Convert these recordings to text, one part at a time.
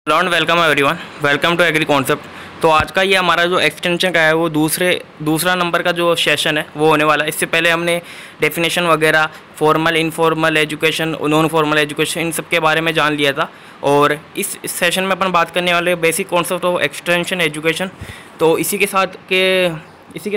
Law and welcome everyone, welcome to agri concept. तो आज का ये हमारा जो एक्सटेंशन का है वो दूसरा नंबर का जो सेशन है वो होने वाला है। इससे पहले हमने डेफिनेशन वगैरह, formal informal education, non formal education, इन सब के बारे में जान लिया था। और इस सेशन में अपन बात करने वाले basic concept of extension education. तो इसी के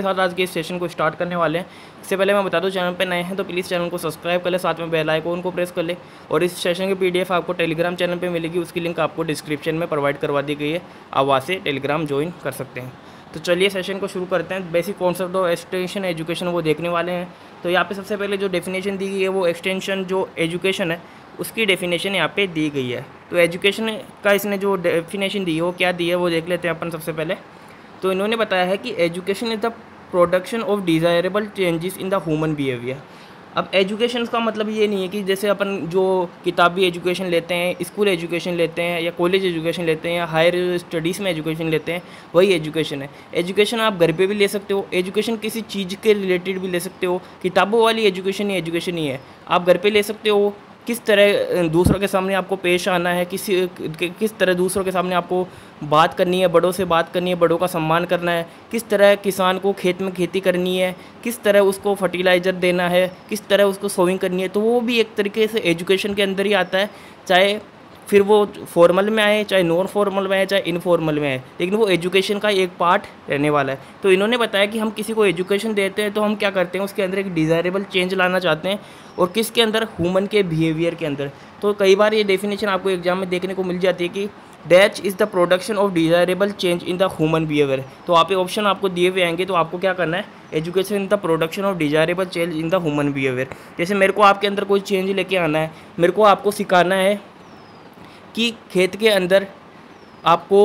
साथ आज के इस सेशन को स्टार्ट करने वाले हैं। इससे पहले मैं बता दूं, चैनल पे नए हैं तो प्लीज़ चैनल को सब्सक्राइब कर ले, साथ में बेल आइकन को प्रेस कर ले। और इस सेशन की पीडीएफ आपको टेलीग्राम चैनल पे मिलेगी, उसकी लिंक आपको डिस्क्रिप्शन में प्रोवाइड करवा दी गई है, आप वहाँ से टेलीग्राम ज्वाइन कर सकते हैं। तो चलिए सेशन को शुरू करते हैं। Basic concept of extension education वो देखने वाले हैं। तो यहाँ पे सबसे पहले जो डेफिनेशन दी गई है वो एक्सटेंशन जो एजुकेशन है उसकी डेफिनेशन यहाँ पे दी गई है। तो एजुकेशन का इसने जो डेफिनेशन दी है वो क्या दी है वो देख लेते हैं अपन सबसे पहले। तो इन्होंने बताया है कि education is the production of desirable changes in the human behaviour. अब एजुकेशन का मतलब ये नहीं है कि जैसे अपन जो किताबी एजुकेशन लेते हैं, स्कूल एजुकेशन लेते हैं, या कॉलेज एजुकेशन लेते हैं, या हायर स्टडीज़ में एजुकेशन लेते हैं, वही एजुकेशन है। एजुकेशन आप घर पे भी ले सकते हो, एजुकेशन किसी चीज़ के रिलेटेड भी ले सकते हो। किताबों वाली एजुकेशन ही है, आप घर पे ले सकते हो। किस तरह दूसरों के सामने आपको पेश आना है, किस तरह दूसरों के सामने आपको बात करनी है, बड़ों से बात करनी है, बड़ों का सम्मान करना है, किस तरह किसान को खेत में खेती करनी है, किस तरह उसको फर्टिलाइज़र देना है, किस तरह उसको सोइंग करनी है, तो वो भी एक तरीके से एजुकेशन के अंदर ही आता है। चाहे फिर वो फॉर्मल में आए, चाहे नॉन फॉर्मल में आए, चाहे इनफॉर्मल में आए, लेकिन वो एजुकेशन का एक पार्ट रहने वाला है। तो इन्होंने बताया कि हम किसी को एजुकेशन देते हैं तो हम क्या करते हैं, उसके अंदर एक डिज़ायरेबल चेंज लाना चाहते हैं, और किसके अंदर, ह्यूमन के बिहेवियर के अंदर। तो कई बार ये डेफिनेशन आपको एग्जाम में देखने को मिल जाती है कि that is the production of desirable change in the human behaviour. तो आप ऑप्शन आपको दिए हुए आएंगे, तो आपको क्या करना है, education in the production of desirable change in the human behaviour. जैसे मेरे को आपके अंदर कोई चेंज लेके आना है, मेरे को आपको सिखाना है कि खेत के अंदर आपको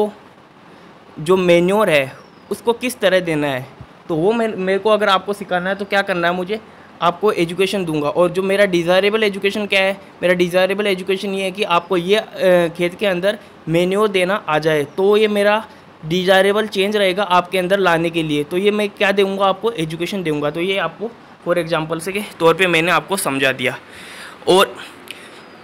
जो मेन्योर है उसको किस तरह देना है। तो वो मेरे को अगर आपको सिखाना है तो क्या करना है, मुझे आपको एजुकेशन दूंगा। और जो मेरा डिज़ायरेबल एजुकेशन क्या है, मेरा डिज़ायरेबल एजुकेशन ये है कि आपको ये खेत के अंदर मेन्योर देना आ जाए, तो ये मेरा डिज़ायरेबल चेंज रहेगा आपके अंदर लाने के लिए। तो ये मैं क्या दूंगा, आपको एजुकेशन दूंगा। तो ये आपको फॉर एग्जांपल से के तौर पे मैंने आपको समझा दिया। और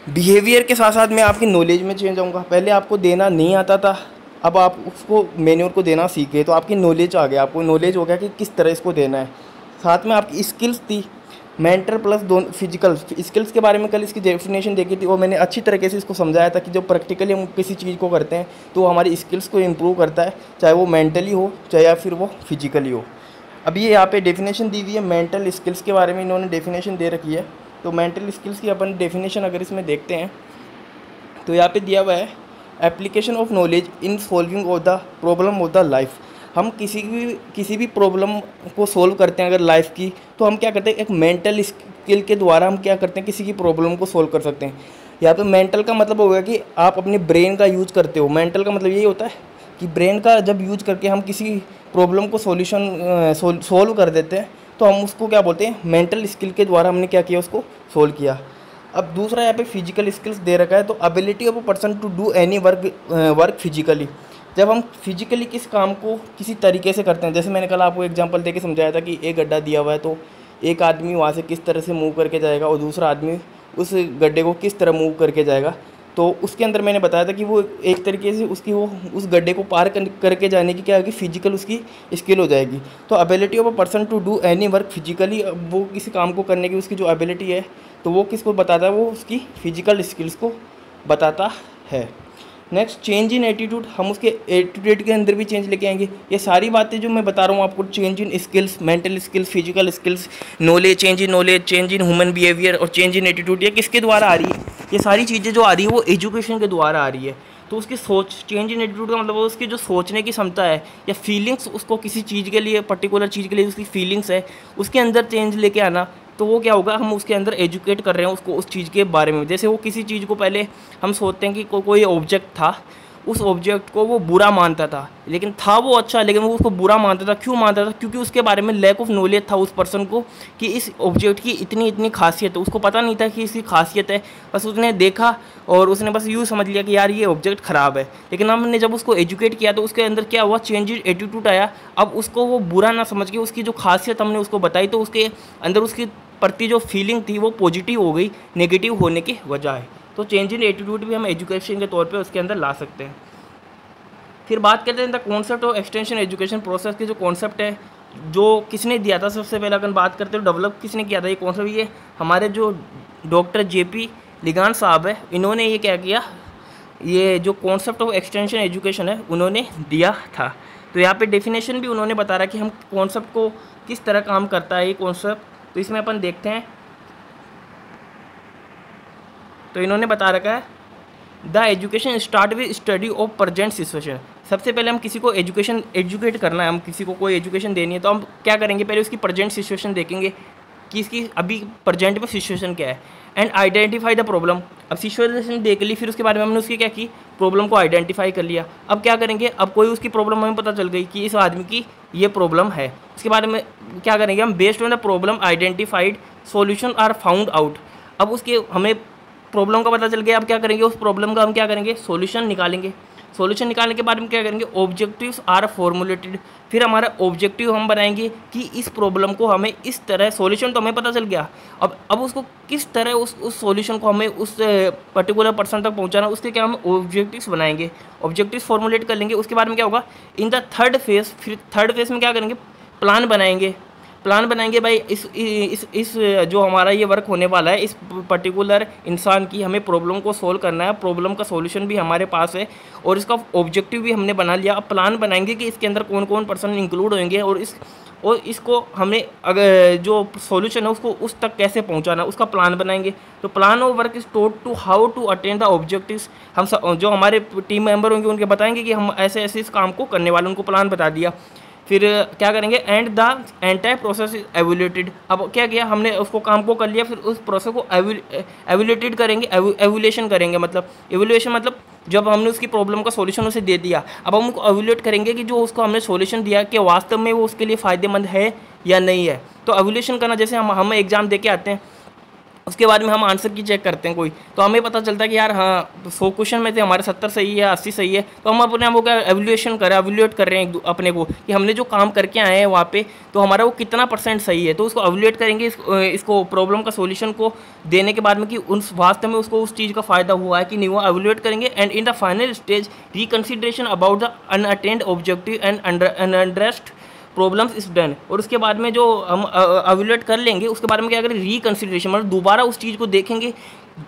बिहेवियर के साथ साथ मैं आपकी नॉलेज में चेंज आऊँगा। पहले आपको देना नहीं आता था, अब आप उसको मेन्योर को देना सीख गए, तो आपकी नॉलेज आ गया, आपको नॉलेज हो गया कि किस तरह इसको देना है। साथ में आपकी स्किल्स थी, मेंटल प्लस दोनों फिजिकल स्किल्स के बारे में कल इसकी डेफिनेशन देखी थी, और मैंने अच्छी तरीके से इसको समझाया था कि जब प्रैक्टिकली हम किसी चीज़ को करते हैं तो वो हमारी स्किल्स को इम्प्रूव करता है, चाहे वो मेंटली हो चाहे या फिर वो फिजिकली हो। अब ये यहाँ पे डेफिनेशन दी हुई है मेंटल स्किल्स के बारे में, इन्होंने डेफिनेशन दे रखी है। तो मेंटल स्किल्स की अपन डेफिनेशन अगर इसमें देखते हैं तो यहाँ पे दिया हुआ है application of knowledge in solving of the problem of the life. हम किसी भी प्रॉब्लम को सोल्व करते हैं अगर लाइफ की, तो हम क्या करते हैं, एक मेंटल स्किल के द्वारा हम क्या करते हैं, किसी की प्रॉब्लम को सोल्व कर सकते हैं। यहाँ पे मेंटल का मतलब होगा कि आप अपने ब्रेन का यूज करते हो। मेंटल का मतलब यही होता है कि ब्रेन का जब यूज करके हम किसी प्रॉब्लम को सोल्व कर देते हैं, तो हम उसको क्या बोलते हैं, मेंटल स्किल के द्वारा हमने क्या किया, उसको सोल्व किया। अब दूसरा यहाँ पे फिजिकल स्किल्स दे रखा है, तो ability of a person to do any work physically. जब हम फिजिकली किस काम को किसी तरीके से करते हैं, जैसे मैंने कल आपको एग्जांपल देके समझाया था कि एक गड्ढा दिया हुआ है, तो एक आदमी वहाँ से किस तरह से मूव करके जाएगा और दूसरा आदमी उस गड्ढे को किस तरह मूव करके जाएगा। तो उसके अंदर मैंने बताया था कि वो एक तरीके से वो उस गड्ढे को पार करके जाने की क्या होगी, फिजिकल उसकी स्किल हो जाएगी। तो ability of a person to do any work physically, वो किसी काम को करने की उसकी जो एबिलिटी है तो वो किसको बताता है, वो उसकी फिजिकल स्किल्स को बताता है। नेक्स्ट, चेंज इन एटीट्यूड, हम उसके एटीट्यूड के अंदर भी चेंज लेके आएंगे। ये सारी बातें जो मैं बता रहा हूँ आपको, change in skills, mental skills, physical skills, knowledge, change in human behaviour और चेंज इन एटीट्यूड, ये किसके द्वारा आ रही है, ये सारी चीज़ें जो आ रही है वो एजुकेशन के द्वारा आ रही है। तो उसकी सोच, चेंज इन एटीट्यूड का मतलब उसकी जो सोचने की क्षमता है या फीलिंग्स, उसको किसी चीज़ के लिए, पर्टिकुलर चीज़ के लिए उसकी फीलिंग्स है, उसके अंदर चेंज लेके आना। तो वो क्या होगा, हम उसके अंदर एजुकेट कर रहे हैं उसको उस चीज़ के बारे में। जैसे वो किसी चीज़ को पहले हम सोचते हैं कि कोई ऑब्जेक्ट था, उस ऑब्जेक्ट को वो बुरा मानता था, लेकिन था वो अच्छा, लेकिन वो उसको बुरा मानता था। क्यों मानता था, क्योंकि उसके बारे में लैक ऑफ नॉलेज था उस पर्सन को कि इस ऑब्जेक्ट की इतनी खासियत है। उसको पता नहीं था कि इसकी खासियत है, बस उसने देखा और उसने बस यूँ समझ लिया कि यार ये ऑब्जेक्ट ख़राब है। लेकिन हमने जब उसको एजुकेट किया तो उसके अंदर क्या हुआ, चेंज इन एटीट्यूड आया। अब उसको वो बुरा ना समझ के उसकी जो खासियत हमने उसको बताई, तो उसके अंदर उसके प्रति जो फीलिंग थी वो पॉजिटिव हो गई, नेगेटिव होने के बजाय। तो चेंज इन एटीट्यूड भी हम एजुकेशन के तौर पे उसके अंदर ला सकते हैं। फिर बात करते हैं the concept of extension education process के जो कॉन्सेप्ट है, जो किसने दिया था सबसे पहले अगर बात करते हैं डेवलप किसने किया था ये कॉन्सेप्ट, ये हमारे जो डॉक्टर JP लिगान साहब है, इन्होंने ये क्या किया, ये जो कॉन्सेप्ट ऑफ एक्सटेंशन एजुकेशन है उन्होंने दिया था। तो यहाँ पे डेफिनेशन भी उन्होंने बता रहा कि हम कॉन्सेप्ट को किस तरह काम करता है ये कॉन्सेप्ट। तो इसमें अपन देखते हैं, तो इन्होंने बता रखा है the education start with study of present situation. सबसे पहले हम किसी को एजुकेट करना है, हम किसी को कोई एजुकेशन देनी है तो हम क्या करेंगे, पहले उसकी प्रेजेंट सिचुएशन देखेंगे कि इसकी अभी प्रेजेंट में सिचुएशन क्या है, एंड आइडेंटिफाई द प्रॉब्लम। अब सिचुएशन देख ली, फिर उसके बारे में हमने उसकी क्या की, प्रॉब्लम को आइडेंटिफाई कर लिया। अब क्या करेंगे, अब कोई उसकी प्रॉब्लम हमें पता चल गई कि इस आदमी की ये प्रॉब्लम है, उसके बारे में क्या करेंगे हम, based on the problem identified solution are found out. अब उसके हमें प्रॉब्लम का पता चल गया, अब क्या करेंगे, उस प्रॉब्लम का हम क्या करेंगे, सॉल्यूशन निकालेंगे। सॉल्यूशन निकालने के बाद में क्या करेंगे, ऑब्जेक्टिव्स आर फॉर्मुलेटेड। फिर हमारा ऑब्जेक्टिव हम बनाएंगे कि इस प्रॉब्लम को हमें इस तरह, सॉल्यूशन तो हमें पता चल गया, अब उसको किस तरह उस सॉल्यूशन को हमें उस पर्टिकुलर पर्सन तक पहुंचाना, उसके क्या हम ऑब्जेक्टिव्स बनाएंगे, ऑब्जेक्टिव्स फॉर्मुलेट कर लेंगे। उसके बाद में क्या होगा, इन द थर्ड फेज, फिर थर्ड फेज में क्या करेंगे, प्लान बनाएंगे। प्लान बनाएंगे भाई इस जो हमारा ये वर्क होने वाला है, इस पर्टिकुलर इंसान की हमें प्रॉब्लम को सोल्व करना है, प्रॉब्लम का सॉल्यूशन भी हमारे पास है और इसका ऑब्जेक्टिव भी हमने बना लिया। अब प्लान बनाएंगे कि इसके अंदर कौन कौन पर्सन इंक्लूड होंगे और इसको हमें अगर जो सॉल्यूशन है उसको उस तक कैसे पहुंचाना, उसका प्लान बनाएंगे। तो plan of work is taught to how to attain the objectives. हम जो हमारे टीम मेंबर होंगे उनके बताएंगे कि हम ऐसे ऐसे इस काम को करने वाले, उनको प्लान बता दिया। फिर क्या करेंगे, and the entire process is evaluated. अब क्या किया हमने, उसको काम को कर लिया, फिर उस प्रोसेस को एवुलेटेड करेंगे, एवुलेशन करेंगे। मतलब एवुलेशन मतलब जब हमने उसकी प्रॉब्लम का सॉल्यूशन उसे दे दिया, अब हम उनको एवुलेट करेंगे कि जो उसको हमने सॉल्यूशन दिया कि वास्तव में वो उसके लिए फ़ायदेमंद है या नहीं है। तो एवुलेशन करना, जैसे हम एग्ज़ाम दे के आते हैं, उसके बाद में हम आंसर की चेक करते हैं कोई, तो हमें पता चलता है कि यार हाँ 100 क्वेश्चन में से हमारे 70 सही है, 80 सही है, तो हम अपने आप को क्या एवल्यूएट कर रहे हैं अपने को कि हमने जो काम करके आए हैं वहाँ पे, तो हमारा वो कितना % सही है। तो उसको एवल्यूएट करेंगे, इसको प्रॉब्लम का सोल्यूशन को देने के बाद में कि उस वास्तव में उसको उस चीज़ का फ़ायदा हुआ है कि नहीं, वो एवल्यूएट करेंगे। And in the final stage reconsideration about the unattended objective and unaddressed problems is done. और उसके बाद में जो हम एवल्यूएट कर लेंगे, उसके बाद में क्या करें, रिकन्सिडरेशन, मतलब दोबारा उस चीज़ को देखेंगे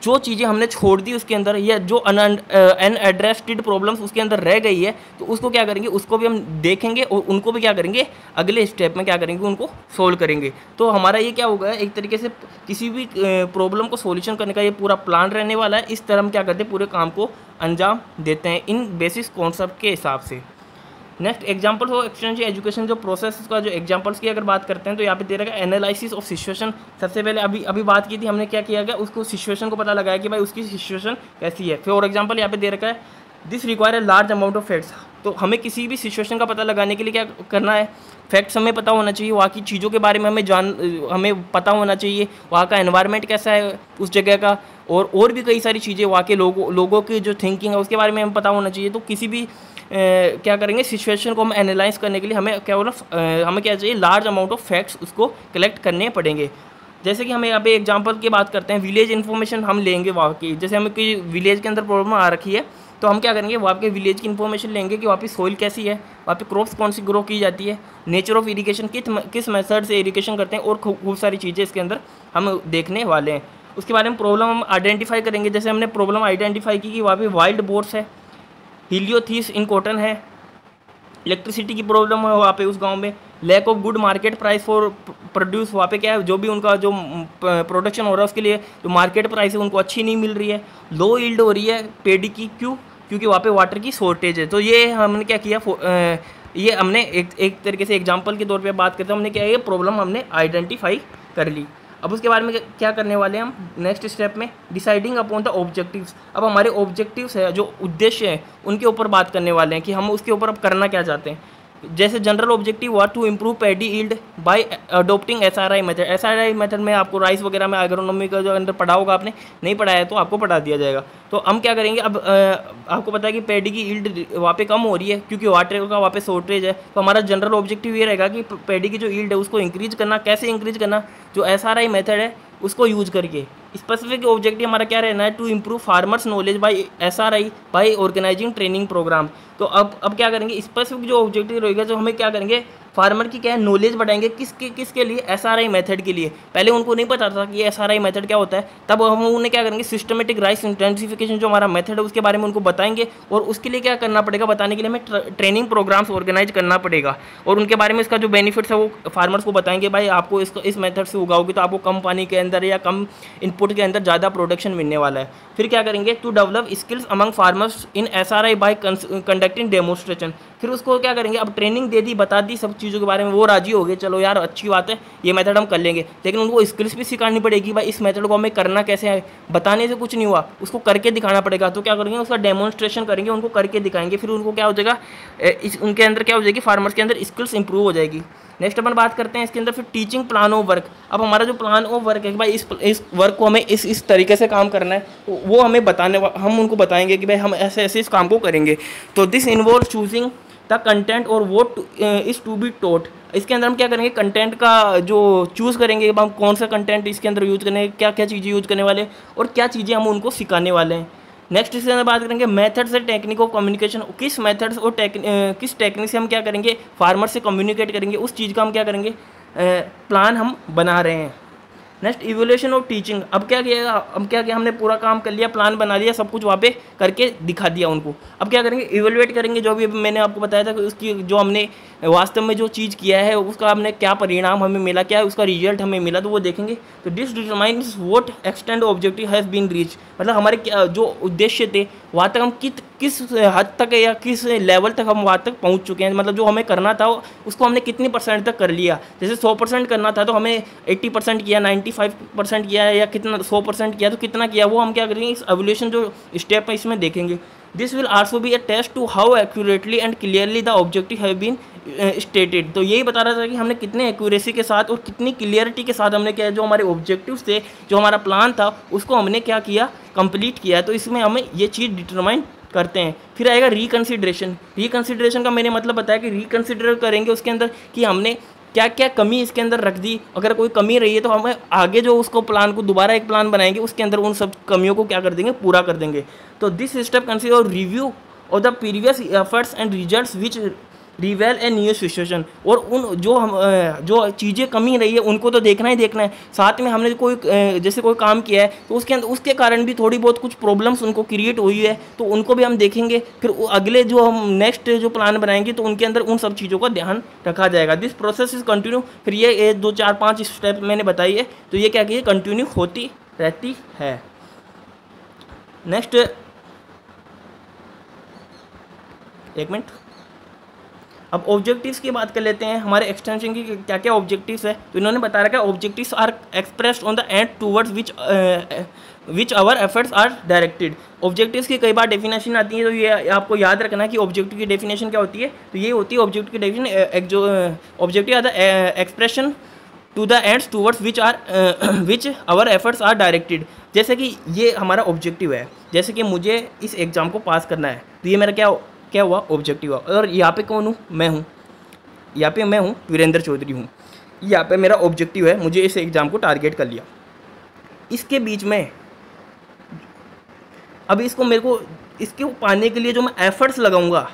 जो चीज़ें हमने छोड़ दी उसके अंदर, या जो अनएड्रेस्ड प्रॉब्लम्स उसके अंदर रह गई है, तो उसको क्या करेंगे, उसको भी हम देखेंगे और उनको भी क्या करेंगे, अगले स्टेप में क्या करेंगे, उनको सोल्व करेंगे। तो हमारा ये क्या होगा, एक तरीके से किसी भी प्रॉब्लम को सॉल्यूशन करने का ये पूरा प्लान रहने वाला है। इस तरह हम क्या करते हैं, पूरे काम को अंजाम देते हैं इन बेसिस कॉन्सेप्ट के हिसाब से। Next examples of extension education, जो प्रोसेस का जो एग्जांपल्स की अगर बात करते हैं तो यहाँ पे दे रखा है एनालिसिस ऑफ सिचुएशन। सबसे पहले अभी बात की थी हमने, क्या किया गया, उसको सिचुएशन को पता लगाया कि भाई उसकी सिचुएशन कैसी है। फॉर एग्जांपल यहाँ पे दे रखा है this require a large amount of facts. तो हमें किसी भी सिचुएशन का पता लगाने के लिए क्या करना है, फैक्ट्स हमें पता होना चाहिए, वहाँ की चीज़ों के बारे में हमें पता होना चाहिए, वहाँ का एनवायरनमेंट कैसा है उस जगह का, और भी कई सारी चीज़ें, वहाँ के लोगों की जो थिंकिंग है उसके बारे में हमें पता होना चाहिए। तो किसी भी क्या करेंगे, सिचुएशन को हम एनालाइज करने के लिए हमें क्या चाहिए, लार्ज अमाउंट ऑफ फैक्ट्स उसको कलेक्ट करने पड़ेंगे। जैसे कि हमें यहाँ पे एग्जांपल की बात करते हैं, विलेज इन्फॉर्मेशन हम लेंगे वहाँ की, जैसे हमें कोई विलेज के अंदर प्रॉब्लम आ रखी है, तो हम क्या करेंगे, वहाँ के विलेज की इन्फॉर्मेशन लेंगे कि वहाँ पे सोइल कैसी है, वहाँ पे क्रॉप्स कौन सी ग्रो की जाती है, नेचर ऑफ इरिगेशन, किस मेथड से इरिगेशन करते हैं, और खूब सारी चीज़ें इसके अंदर हम देखने वाले हैं। उसके बारे में प्रॉब्लम हम आइडेंटिफाई करेंगे, जैसे हमने प्रॉब्लम आइडेंटिफाई की कि वहाँ पे वाइल्ड बोर्स है, हीलियोथीस इन कॉटन है, इलेक्ट्रिसिटी की प्रॉब्लम है वहाँ पे उस गांव में, lack of good market price for produce, वहाँ पे क्या है, जो भी उनका जो प्रोडक्शन हो रहा है उसके लिए जो मार्केट प्राइस है उनको अच्छी नहीं मिल रही है, लो यील्ड हो रही है पेडी की, क्योंकि वहाँ पे वाटर की शॉर्टेज है। तो ये हमने क्या किया, ये हमने एक तरीके से एग्जाम्पल के तौर पर बात करते हैं, हमने क्या, ये प्रॉब्लम हमने आइडेंटिफाई कर ली। अब उसके बारे में क्या करने वाले हैं हम नेक्स्ट स्टेप में, डिसाइडिंग अपॉन द ऑब्जेक्टिव्स। अब हमारे ऑब्जेक्टिव्स है, जो उद्देश्य हैं, उनके ऊपर बात करने वाले हैं कि हम उसके ऊपर अब करना क्या चाहते हैं। जैसे जनरल ऑब्जेक्टिव हुआ to improve paddy yield by adopting SRI method. SRI method में आपको राइस वगैरह में एग्रोनॉमी का जो अंदर पढ़ा होगा, आपने नहीं पढ़ाया तो आपको पढ़ा दिया जाएगा। तो हम क्या करेंगे, अब आपको पता है कि पैडी की यील्ड वहाँ पे कम हो रही है क्योंकि वाटर का वहाँ पे शॉर्टेज है। तो हमारा जनरल ऑब्जेक्टिव ये रहेगा कि पैडी की जो यील्ड है उसको इंक्रीज करना। कैसे इंक्रीज करना, जो SRI मेथड है उसको यूज करके, स्पेसिफिक ऑब्जेक्टिव हमारा क्या रहना है, to improve farmers knowledge by SRI by organizing training program. तो अब क्या करेंगे, स्पेसिफिक जो ऑब्जेक्टिव रहेगा, जो हमें क्या करेंगे, फार्मर की क्या है, नॉलेज बढ़ाएंगे, किसके लिए, SRI मेथड के लिए। पहले उनको नहीं पता था कि SRI मेथड क्या होता है, तब हम उन्हें क्या करेंगे, सिस्टमेटिक राइस इंटेंसिफिकेशन जो हमारा मेथड है उसके बारे में उनको बताएंगे, और उसके लिए क्या करना पड़ेगा, बताने के लिए हमें ट्रेनिंग प्रोग्राम्स ऑर्गेनाइज करना पड़ेगा, और उनके बारे में इसका जो बेनिफिट्स है वो फार्मर्स को बताएंगे। भाई आपको इस मेथड से उगाओगे तो आपको कम पानी के अंदर या कम इनपुट के अंदर ज़्यादा प्रोडक्शन मिलने वाला है। फिर क्या करेंगे, to develop skills among farmers in SRI by conducting demonstration. फिर उसको क्या करेंगे, अब ट्रेनिंग दे दी, बता दी सब चीज़ों के बारे में, वो राजी हो गए, चलो यार अच्छी बात है, ये मेथड हम कर लेंगे, लेकिन उनको स्किल्स भी सिखानी पड़ेगी। भाई इस मेथड को हमें करना कैसे है, बताने से कुछ नहीं हुआ, उसको करके दिखाना पड़ेगा। तो क्या करेंगे, उसका डेमोन्स्ट्रेशन करेंगे, उनको करके दिखाएंगे, फिर उनको क्या हो जाएगा, उनके अंदर क्या हो जाएगी, फार्मर्स के अंदर स्किल्स इंप्रूव हो जाएगी। नेक्स्ट अपन बात करते हैं इसके अंदर फिर टीचिंग प्लान ऑफ वर्क। अब हमारा जो प्लान ऑफ वर्क है, भाई इस वर्क को हमें इस तरीके से काम करना है, वो हमें हम उनको बताएंगे कि भाई हम ऐसे इस काम को करेंगे। तो this involve choosing the content और what is to be taught. इसके अंदर हम क्या करेंगे, कंटेंट का जो चूज़ करेंगे, हम कौन सा कंटेंट इसके अंदर यूज़ करेंगे, क्या क्या चीज़ें यूज़ करने वाले हैं और क्या चीज़ें हम उनको सिखाने वाले हैं। नेक्स्ट इसके अंदर बात करेंगे methods and technique of communication. किस मेथड्स और किस टेक्निक से हम क्या करेंगे, फार्मर से कम्युनिकेट करेंगे, उस चीज़ का हम क्या करेंगे, प्लान हम बना रहे हैं। Next evolution of teaching. अब क्या किया, हमने पूरा काम कर लिया, प्लान बना लिया, सब कुछ वहाँ पे करके दिखा दिया उनको। अब क्या करेंगे, इवेलुएट करेंगे, जो भी मैंने आपको बताया था कि उसकी जो हमने वास्तव में जो चीज़ किया है उसका हमने क्या परिणाम हमें मिला, क्या उसका रिजल्ट हमें मिला, तो वो देखेंगे। तो this determines what extend objective has been reach. मतलब हमारे जो उद्देश्य थे वहाँ तक हम किस हद तक या किस लेवल तक हम वहाँ तक पहुँच चुके हैं। मतलब जो हमें करना था उसको हमने कितनी % तक कर लिया। जैसे 100% करना था तो हमें 80% किया, 95% किया, या कितना 100% किया तो कितना किया, वो हम क्या करेंगे, इस एवोल्यूशन जो स्टेप है इसमें देखेंगे। This will also be a test to how accurately and clearly the objective have been stated. तो यही बता रहा था कि हमने कितने एक्यूरेसी के साथ और कितनी क्लियरिटी के साथ हमने क्या, जो हमारे ऑब्जेक्टिव्स थे, जो हमारा प्लान था, उसको हमने क्या किया, कंप्लीट किया। तो इसमें हमें ये चीज़ डिटरमाइन करते हैं। फिर आएगा रिकन्सिडरेशन का मैंने मतलब बताया कि रिकन्सिडर करेंगे उसके अंदर कि हमने क्या क्या कमी इसके अंदर रख दी। अगर कोई कमी रही है तो हमें आगे जो उसको प्लान को दोबारा एक प्लान बनाएंगे, उसके अंदर उन सब कमियों को क्या कर देंगे, पूरा कर देंगे। तो this step consider review of the previous efforts and results which रिवेल a new situation. और उन जो चीज़ें कमी रही है उनको तो देखना ही देखना है, साथ में हमने जैसे कोई काम किया है तो उसके अंदर उसके कारण भी थोड़ी बहुत कुछ प्रॉब्लम्स उनको क्रिएट हुई है, तो उनको भी हम देखेंगे। फिर अगले जो हम नेक्स्ट जो प्लान बनाएंगे तो उनके अंदर उन सब चीज़ों का ध्यान रखा जाएगा। This process is continue. फिर ये 2 4 5 स्टेप मैंने बताई है, तो ये क्या कि कंटिन्यू होती रहती है। नेक्स्ट एक मिनट, अब ऑब्जेक्टिव्स की बात कर लेते हैं। हमारे एक्सटेंशन की क्या क्या ऑब्जेक्टिव्स है, तो इन्होंने बता रखा है objectives are expressed on the end towards which our efforts are directed. Objectives की कई बार डेफिनेशन आती है, तो ये आपको याद रखना है कि ऑब्जेक्टिव की डेफिनेशन क्या होती है। तो ये होती है ऑब्जेक्टिव की डेफिनेशन, जो objective are the expression to the ends towards which our efforts are directed. जैसे कि ये हमारा ऑब्जेक्टिव है, जैसे कि मुझे इस एग्ज़ाम को पास करना है, तो ये मेरा क्या हुआ, ऑब्जेक्टिव हुआ। और यहाँ पे कौन हूँ, मैं हूँ, यहाँ पे मैं हूँ, वीरेंद्र चौधरी हूँ। यहाँ पे मेरा ऑब्जेक्टिव है, मुझे इस एग्ज़ाम को टारगेट कर लिया। इसके बीच में अब इसको पाने के लिए जो मैं एफर्ट्स लगाऊंगा,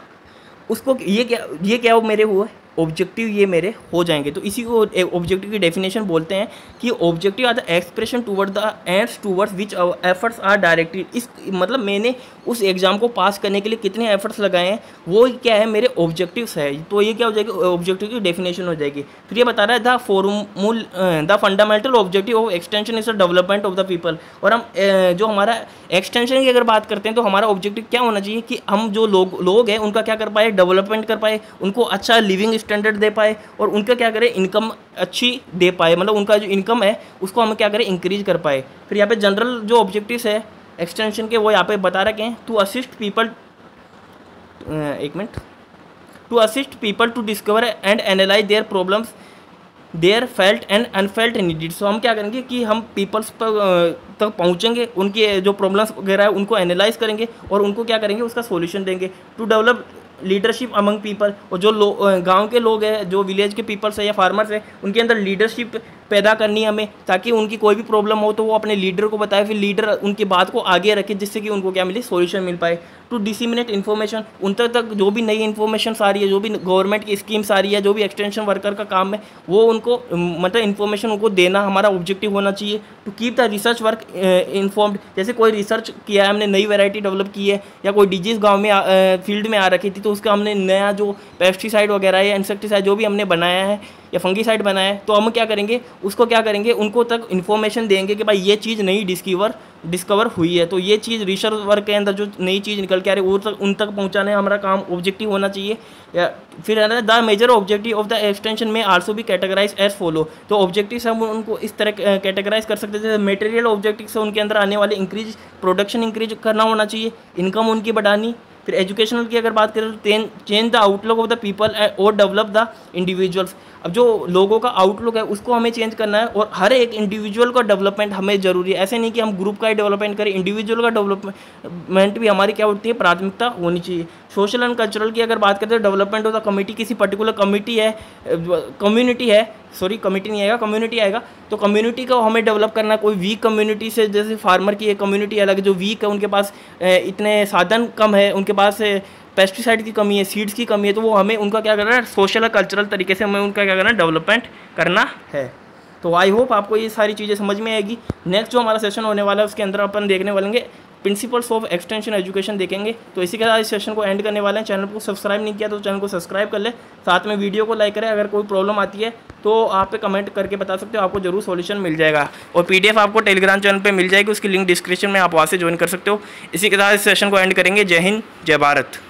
उसको ये क्या मेरे हुए ऑब्जेक्टिव, ये मेरे हो जाएंगे। तो इसी को ऑब्जेक्टिव की डेफिनेशन बोलते हैं कि objective are the expression toward the ends towards which efforts are directed. इस मतलब मैंने उस एग्जाम को पास करने के लिए कितने एफर्ट्स लगाए हैं, वो क्या है, मेरे ऑब्जेक्टिव्स है। तो ये क्या हो जाएगी, ऑब्जेक्टिव की डेफिनेशन हो जाएगी। फिर ये बता रहा है the fundamental objective of extension is the development of the people. और हम जो हमारा एक्सटेंशन की अगर बात करते हैं तो हमारा ऑब्जेक्टिव क्या होना चाहिए कि हम जो लोग हैं उनका क्या कर पाए, डेवलपमेंट कर पाए, उनको अच्छा लिविंग स्टैंडर्ड दे पाए, और उनका क्या करें, इनकम अच्छी दे पाए, मतलब उनका जो इनकम है उसको हम क्या करें, इंक्रीज कर पाए। फिर यहाँ पे जनरल जो ऑब्जेक्टिव्स है एक्सटेंशन के वो यहाँ पे बता रखे हैं, to assist people to assist people to discover and analyse their problems, their felt and unfelt needed. So हम क्या करेंगे कि हम पीपल्स तक पहुँचेंगे, उनकी जो प्रॉब्लम्स वगैरह है उनको एनालाइज करेंगे और उनको क्या करेंगे, उसका सॉल्यूशन देंगे। To develop leadership among people, और जो गांव के लोग हैं, जो विलेज के पीपल्स है या फार्मर्स है, उनके अंदर लीडरशिप पैदा करनी है हमें, ताकि उनकी कोई भी प्रॉब्लम हो तो वो अपने लीडर को बताए, फिर लीडर उनकी बात को आगे रखे, जिससे कि उनको क्या मिले, सॉल्यूशन मिल पाए। टू डिसिमिनेट इन्फॉर्मेशन, उन तक जो भी नई इन्फॉर्मेशन आ रही है, जो भी गवर्नमेंट की स्कीम्स आ रही है, जो भी एक्सटेंशन वर्कर का काम है, वो उनको मतलब इन्फॉर्मेशन उनको देना हमारा ऑब्जेक्टिव होना चाहिए। To keep the research work informed, जैसे कोई रिसर्च किया है हमने, नई वैरायटी डेवलप की है, या कोई डिजीज़ गाँव में फील्ड में आ रखी थी, तो उसका हमने नया जो पेस्टिसाइड वगैरह या इंसेक्टिसाइड जो भी हमने बनाया है या फंगीसाइड बनाया है, तो हम क्या करेंगे, उसको क्या करेंगे, उनको तक इन्फॉर्मेशन देंगे कि भाई ये चीज़ नई डिस्कवर हुई है, तो ये चीज़ रिसर्च वर्क के अंदर जो नई चीज़ निकल के आ रही है उन तक पहुंचाने हमारा काम ऑब्जेक्टिव होना चाहिए। या फिर है ना, the major objective of the extension में आल्सो भी कैटेगराइज एज फॉलो, तो ऑब्जेक्टिव हम उनको इस तरह कैटेगराइज कर सकते हैं, जैसे मटेरियल ऑब्जेक्टिव से उनके अंदर आने वाले इंक्रीज प्रोडक्शन इंक्रीज करना होना चाहिए, इनकम उनकी बढ़ानी। फिर एजुकेशनल की अगर बात करें तो change the outlook of the people और डेवलप द इंडिविजुअल्स, अब जो लोगों का आउटलुक है उसको हमें चेंज करना है, और हर एक इंडिविजुअल का डेवलपमेंट हमें जरूरी है। ऐसे नहीं कि हम ग्रुप का ही डेवलपमेंट करें, इंडिविजुअल का डेवलपमेंट भी हमारी क्या होती है, प्राथमिकता होनी चाहिए। सोशल एंड कल्चरल की अगर बात करें तो डेवलपमेंट ऑफ द कमिटी, किसी पर्टिकुलर कमिटी आएगा, तो कम्युनिटी को हमें डेवलप करना है। कोई वीक कम्युनिटी से, जैसे फार्मर की एक कम्युनिटी अलग है जो वीक है, उनके पास इतने साधन कम है, उनके पास पेस्टिसाइड की कमी है, सीड्स की कमी है, तो वो हमें उनका क्या करना है, सोशल और कल्चरल तरीके से हमें उनका क्या करना है, डेवलपमेंट करना है। तो आई होप आपको ये सारी चीज़ें समझ में आएगी। नेक्स्ट जो हमारा सेशन होने वाला है उसके अंदर अपन देखने वालेंगे प्रिंसिपल्स ऑफ एक्सटेंशन एजुकेशन देखेंगे। तो इसी के साथ इस सेशन को एंड करने वाले हैं। चैनल को सब्सक्राइब नहीं किया तो चैनल को सब्सक्राइब कर ले, साथ में वीडियो को लाइक करें। अगर कोई प्रॉब्लम आती है तो आप पे कमेंट करके बता सकते हो, आपको जरूर सॉल्यूशन मिल जाएगा। और पीडीएफ आपको टेलीग्राम चैनल पे मिल जाएगी, उसकी लिंक डिस्क्रिप्शन में, आप वहाँ से ज्वाइन कर सकते हो। इसी के साथ इस सेशन को एंड करेंगे। जय हिंद, जय भारत।